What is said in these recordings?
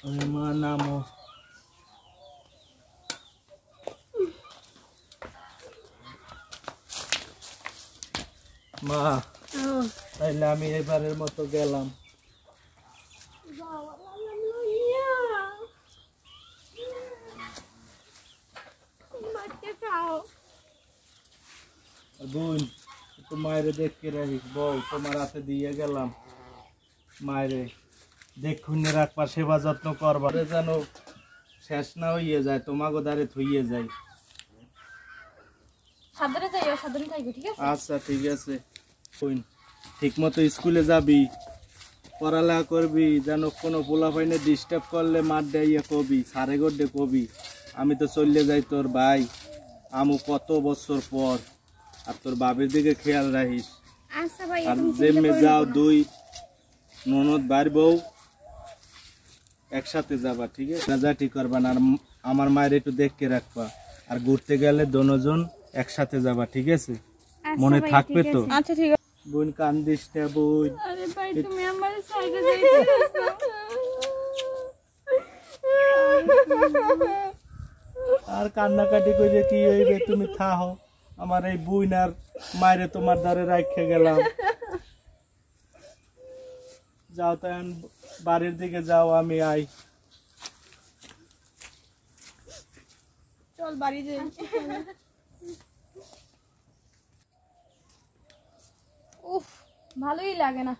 মা নামো মা তাইলে আমি এবারের মতো গেলাম। বোন একটু মায়েরে দেখে রাখিস, বউ তোমার হাতে দিয়ে গেলাম, মায়েরে দেখুন রাখবা, সেবা যত্ন করবা যেন শেষ না হইয়ে যায়, তোমাকে দ্বারে থইয়ে যায়। আচ্ছা ঠিক আছে, ঠিক মতো স্কুলে যাবি, পড়ালেখা করবি, যেন কোনো পোলাপাইনে ডিস্টার্ব করলে মার দেয় কবি, সারে গড্ডে কবি আমি তো চলে যাই তোর ভাই আমু কত বছর পর, আর তোর বাবের দিকে খেয়াল রাখিস। আর যেমে যাও দুই ননদ ভাই বউ একসাথে যাবা, ঠিক আছে? যা ঠিক করবা না, আর আমার মায়ের একটু দেখকে রাখবা, আর ঘুরতে গেলে দোনোজন একসাথে যাবা, ঠিক আছে? মনে থাকবে তো? আচ্ছা ঠিক আছে। বোন কান্দিস না বোন। আরে ভাই তুমি আমার সাইডে যাইতেছো। আর কান্নাকাটি করে কি হইবে, তুমি থাও, আমার এই বোন আর মায়েরে তোমার দ্বারে রাখে গেলাম। যাও তাই বাড়ির দিকে যাও, আমি আই। চল বাড়ি যাই। উফ ভালোই লাগে না,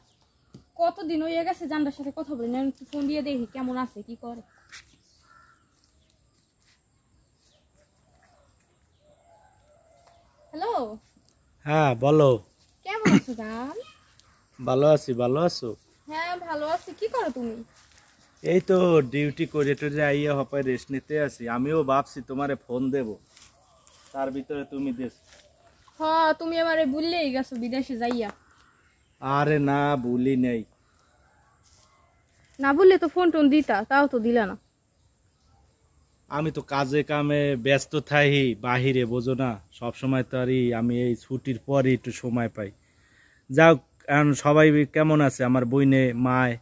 কতদিন হয়ে গেছে জানটার সাথে কথা বলি না, একটু ফোন দিয়ে দেখি কেমন আছে কি করে। হ্যালো। হ্যাঁ বলো। কেমন আছো জান? ভালো আছি, ভালো আছো? হ্যাঁ ভালো আছি। কি করো তুমি? এই তো ডিউটি করে টরে আইয়া হপায় রেস্ট নিতে আছি। আমিও ভাবছি তোমারে ফোন দেব, তার ভিতরে তুমি দেশ। হ্যাঁ তুমি আমারে ভুললেই গেছো বিদেশে যাইয়া। আরে না ভুলি নেই। না বললে তো ফোন টোন দিতা, তাও তো দিলা না। আমি তো কাজে কামে ব্যস্ত থাকি বাহিরে, বোঝো না, সব সময় তো আরই আমি এই ছুটির পরে একটু সময় পাই। যাও, এখন সবাই কেমন আছে? আমার বইনে মায়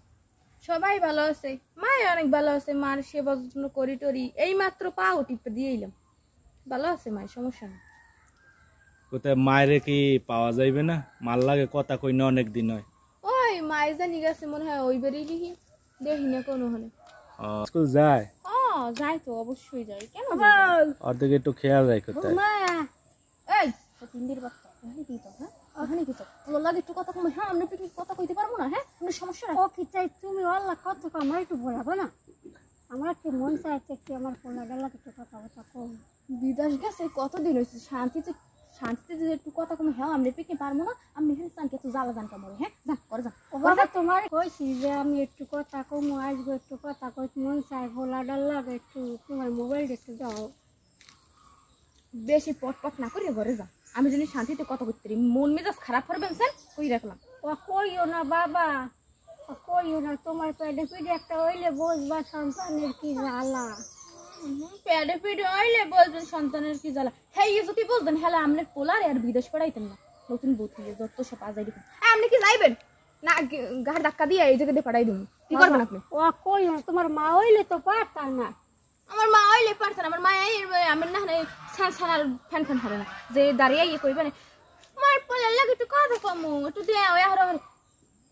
সবাই ভালো আছে, মায়ে অনেক ভালো আছে, মার সেবা যত্ন করি টরি, এই মাত্র পাও টিপে দিয়ে এলাম। ভালো আছে মায়ের, সমস্যা নেই। কোথায় মায়েরে কি পাওয়া যাইবে না? মার লাগে কথা কই না অনেক দিন হয়। ওই মায়ে জানি গেছে মনে হয়, ওই বেরিয়ে লিখি দেখি না কোনো হলে। স্কুল যায়? যাই তো, অবশ্যই যাই। কেন অর্ধেক একটু খেয়াল রাখো। তাই এই তিনদির বাচ্চা এখানে কি তো? হ্যাঁ এখানে কি তো? তোর লাগে একটু কথা কমে। হ্যাঁ আমরা পিকনিক কথা কইতে পারবো না? হ্যাঁ কোনো সমস্যা না। ও কি চাই তুমি আল্লাহ কত আমরা একটু বলাবো না? আমার কি মন চাইছে কি আমার পোলা গেলা একটু কথা কথা কম। বিদেশ গেছে কতদিন হয়েছে, শান্তিতে শান্তিতে যদি একটু কথা কমে। হ্যাঁ আমরা পিকনিক পারবো না, আমি এখানে চান একটু জ্বালা জান কামড়ে। হ্যাঁ যান করে যান। ও বাবা তোমার কইছি যে আমি একটু কথা কম আসবো, একটু কথা কই মন চাই পোলা ডাল্লা একটু তোমার মোবাইল একটু দাও। বেশি পটপট না করে ঘরে যান, আমি যদি শান্তিতে কথা করতে পারি। মন মেজাজ খারাপ করবেন স্যার, কই রাখলাম। ও কইও না বাবা, ও কইও না, তোমার পেটে পিঠে একটা হইলে বসবা সন্তানের কি জ্বালা। পেটে পিঠে হইলে বলবেন সন্তানের কি জ্বালা। হ্যাঁ যদি বলতেন হ্যাঁ আপনার পোলার আর বিদেশ পড়াইতেন না, নতুন বউথি যত সব আজাই দিতেন। আপনি কি যাইবেন না? গাড়ি ধাক্কা দিয়ে এই জায়গাতে পাঠাই দিন, কি করবেন আপনি? ও কইও না, তোমার মা হইলে তো পারতাম না। আমার মা হইলে পারতেন, আমার মা আমার না ছান ছান আর ফ্যান ফ্যান হারে না যে দাঁড়িয়ে ইয়ে করবে না। আমার পোলার লাগে একটু কথা কমু, একটু দেওয়া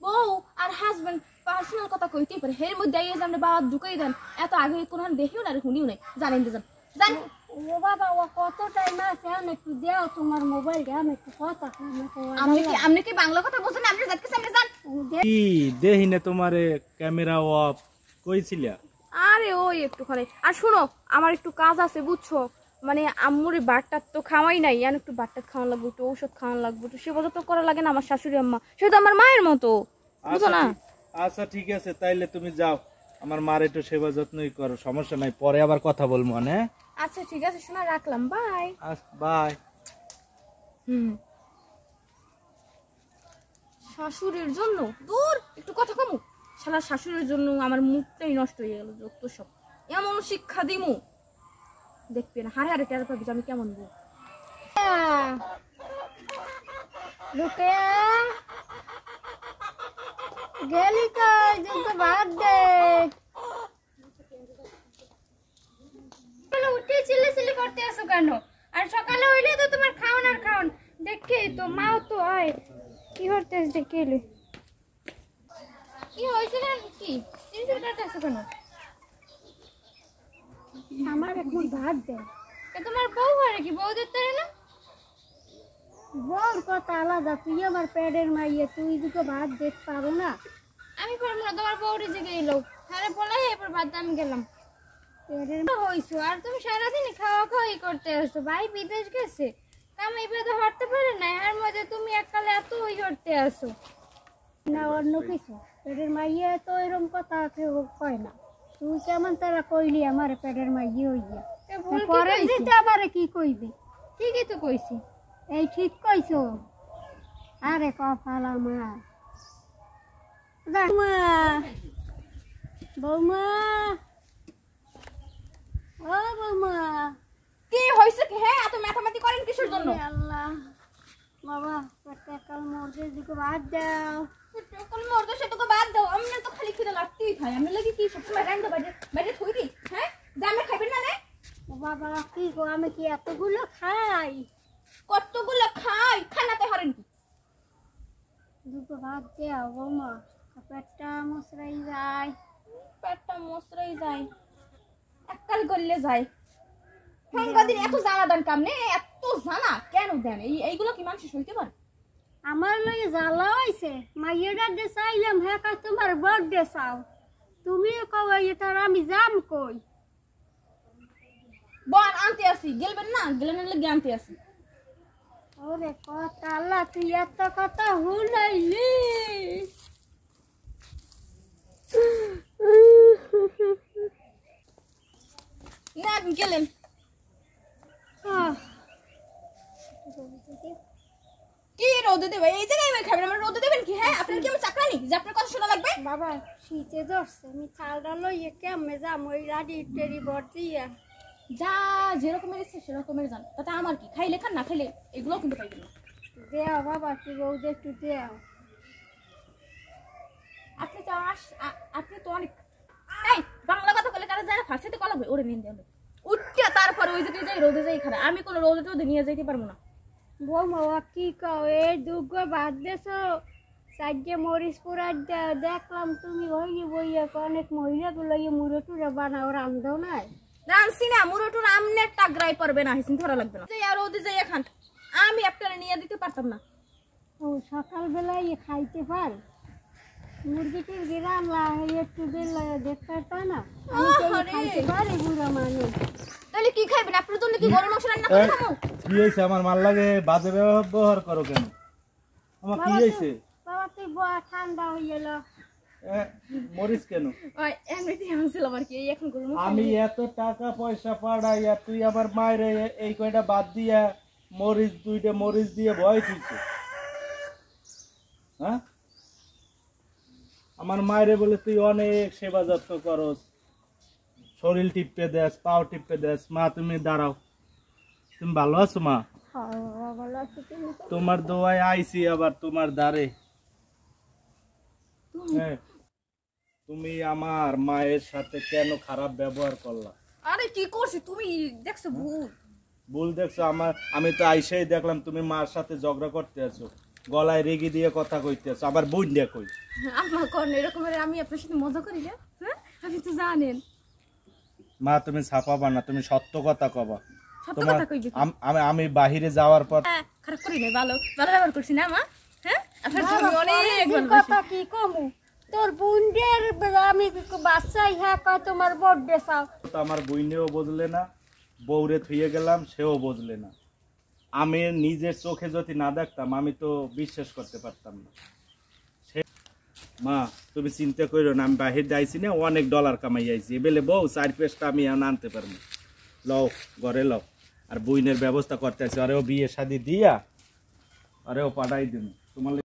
বউ আর হাজবেন্ড পার্সোনাল কথা কইতেই পারে। এর মধ্যে আইয়ে আমরা বাবা ঢুকাই দেন, এত আগে কোনো দেখিও না আর শুনিও নাই, জানেন তো জান। ও বাবা ও কত টাইম আছে, আমি একটু দেও তোমার মোবাইলটা, আমি একটু কথা আপনি কি বাংলা কথা বলছেন? আপনি যাচ্ছেন আপনি যান। কি দেহি না তোমারে ক্যামেরা অফ কইছিলা? আরে ওই একটু খানে। আর শুনো আমার একটু কাজ আছে বুঝছো, মানে আম্মুর বাটটার তো খাওয়াই নাই, আর একটু বাটটার খাওয়ান লাগবে, একটু ঔষধ খাওয়ান লাগবে, একটু সেবা যত্ন করা লাগে না। আমার শাশুড়ি আম্মা সে তো আমার মায়ের মতো, বুঝো না? আচ্ছা ঠিক আছে, তাইলে তুমি যাও, আমার মার একটু সেবা যত্নই করো, সমস্যা নাই, পরে আবার কথা বলবো না। আচ্ছা ঠিক আছে শোনা, রাখলাম, বাই বাই। শাশুড়ির জন্য দূর একটু কথা কমু, শালা শাশুড়ির জন্য আমার মুখটাই নষ্ট হয়ে গেল। যত সব এমন শিক্ষা দিমু দেখবে না, হারে হারে টের পাবি আমি কেমন বউ। গেলি কই? দুটো ভাত দে। কেন? আর সকালে হইলে তো তোমার খাওন আর খাওন দেখে তো মাও তো হয় কি হরতেছ দেখে এলে কি হয়েছিল কি চিন্তা করতেছো কেন? আমার এখন ভাত দে। তোমার বউ হয় কি? বউ দিতে না? বউর কথা আলাদা, তুই আমার পেটের মাইয়ে, তুই দুটো ভাত দেখতে পারো না? আমি পারবো না, তোমার বউরে জেগে এলো হ্যাঁ বলাই এরপর ভাত আমি গেলাম পেটের হইছো। আর তুমি সারাদিন খাওয়া খাওয়াই করতে আসছো, ভাই বিদেশ গেছে কাম এইভাবে তো হরতে পারে না, এর মধ্যে তুমি এককালে এত ওই হরতে আসো না অন্য কিছু। পেটের মাইয়ে তো এরকম কথা কেউ কয় না। তুই কেমন তারা কইলি আমার পেটের মাইয়ে হইয়া, ভুল কি পরে কইছি? দিতে আমারে কি কইবি? ঠিকই তো কইছি। এই ঠিক কইছো। আরে কপাল আমার। বৌমা, বৌমা, ও বৌমা। কি হইছে কি? হ্যাঁ এত ম্যাথামেটিক করেন কিসের জন্য? ওরে আল্লাহ, বাবা পেটে কাল মরছে, দিকে ভাত দাও। কোন মরদ সে তোকে বাদ দাও, আমি না তো খালি খিদে লাগতেই খাই। আমি লাগি কি সবসময় রান্না বাইরে বাইরে থই দি? হ্যাঁ জামে খাবেন না নে? ও বাবা কি গো, আমি কি এতগুলো খাই? কতগুলো খাই, খানাতে হারেন কি? দুটো ভাত দাও বৌমা, পেটটা মশরাই যায়। পেটটা মশরাই যায়, এককাল গললে যায়। সাংবাদিক এত জানা দেন কাম নে, এত জানা কেন দেন? এইগুলো কি মানুষ সইতে পারে? আমার লগে জ্বালা হয়েছে, মাইয়েরা দে চাইলাম, হ্যাঁ কা তোমার বার্থডে চাও, তুমি কই তার আমি যাম কই? বন আনতে আসি, গেলবেন না? গেলেন লাগে আনতে আসি। ওরে কথা আল্লাহ, তুই এত কথা হুনাইলি। না গেলেন কি রোদে দেবে? এই জায়গায় খাবেন, আমার রোদে দেবেন কি? হ্যাঁ আপনার কি আমার চাকরানি যে আপনার কথা শোনা লাগবে? বাবা শীতে ধরছে, আমি চালটা লইয়ে কেমনে যাম ওই রাডি টেরি ভর্তিয়া। যা যেরকমের ইচ্ছে সেরকমের যান, তাতে আমার কি? খাইলে খান, না খাইলে এগুলো কিন্তু পাইবেন না। দেও বাবা, তুই বউদের একটু দেও। আপনি তো আপনি তো অনেক এই বাংলা কথা বলে কারা যায় ফাঁসিতে কলাবে ওরে নিন দেন উঠতে, তারপরে ওই জায়গায় যাই রোদে যাই খারা। আমি কোনো রোদে টোদে নিয়ে যাইতে পারবো না। বৌমা কি কও, এই দুগ্গ ভাত দেছো, সাইডে মরিচ পুরা দেখলাম তুমি হইলি বইয়া অনেক মহিলাগুলো মুড়ো টুড়ে বানাও, রান্ধো নাই? রানছি না, মুরোটুর আমনের টাগরাই পারবে না, হিসিন ধরা লাগবে না। যাই আর রোদে যাই খান, আমি আপনারা নিয়ে দিতে পারতাম না। ও সকালবেলায় খাইতে পার? মুরগি টুরগি রান্না একটু দিলে দেখতে পারতো না? আমি তো আরে। খাইতে পারি বুড়া মানুষ। তাহলে কি খাইবেন? আপনার জন্য কি গরম মাংস রান্না করে খাবো? কি হয়েছে? আমার মাল লাগে বাজে ব্যবহার করো কেন? আমার কি হয়েছে? বাবা তুই বয়া, ঠান্ডা হয়ে গেল। মরিস কেন? ওই এমনিতেই আনছিলাম আর কি, এই এখন গরম মাংস আমি এত টাকা পয়সা পাড়াইয়া তুই আমার মায়ের এই কয়টা বাদ দিয়া মরিচ দুইটা মরিচ দিয়ে ভয় দিচ্ছে। হ্যাঁ আমার মায়েরে বলে তুই অনেক সেবা যত্ন করস, শরীর টিপে দেস, পাও টিপে দেস। মা তুমি দাঁড়াও, তুমি ভালো আছো মা? ভালো আছি, তুমি? তোমার দোয়ায় আইছি আবার তোমার দ্বারে। হ্যাঁ তুমি আমার মায়ের সাথে কেন খারাপ ব্যবহার করলা? আরে কি করছিস তুমি? দেখছো ভুল ভুল দেখছো? আমি তো আইসাই দেখলাম তুমি মার সাথে ঝগড়া করতে আছো, গলায় রেগে দিয়ে কথা কইতে আছো। আবার বোন দিয়ে কই আমার কোন এরকমের আমি আপনার সাথে মজা করি না? হ্যাঁ আপনি তো জানেন। মা তুমি ছাপাবা না, তুমি সত্য কথা কবা। সত্য তোমার কথা কইবি তো? আমি বাহিরে যাওয়ার পর হ্যাঁ, খারাপ করি না, ভালো ভালো ব্যবহার করছি না মা? হ্যাঁ আপনার জন্য বাবা, অনেক পরের ভালোবাসি। কথা কি কমু? তোর বোনদের আমি বাচ্চাই, হ্যাঁ কয় তোমার বার্থডে চাও। তো আমার বইনেও বুঝলে না, বউরে থুয়ে গেলাম সেও বুঝলে না। আমি নিজের চোখে যদি না দেখতাম আমি তো বিশ্বাস করতে পারতাম না। মা তুমি চিন্তা করো না, আমি বাহির যাইছি না, অনেক ডলার কামাই আইছি। এবেলে বউ 4-5টা আমি আনতে পারবো। লও ঘরে লও, আর বইনের ব্যবস্থা করতে আছি, আরেও বিয়ে শাদি দিয়া আরেও পাঠাই দিন তোমার।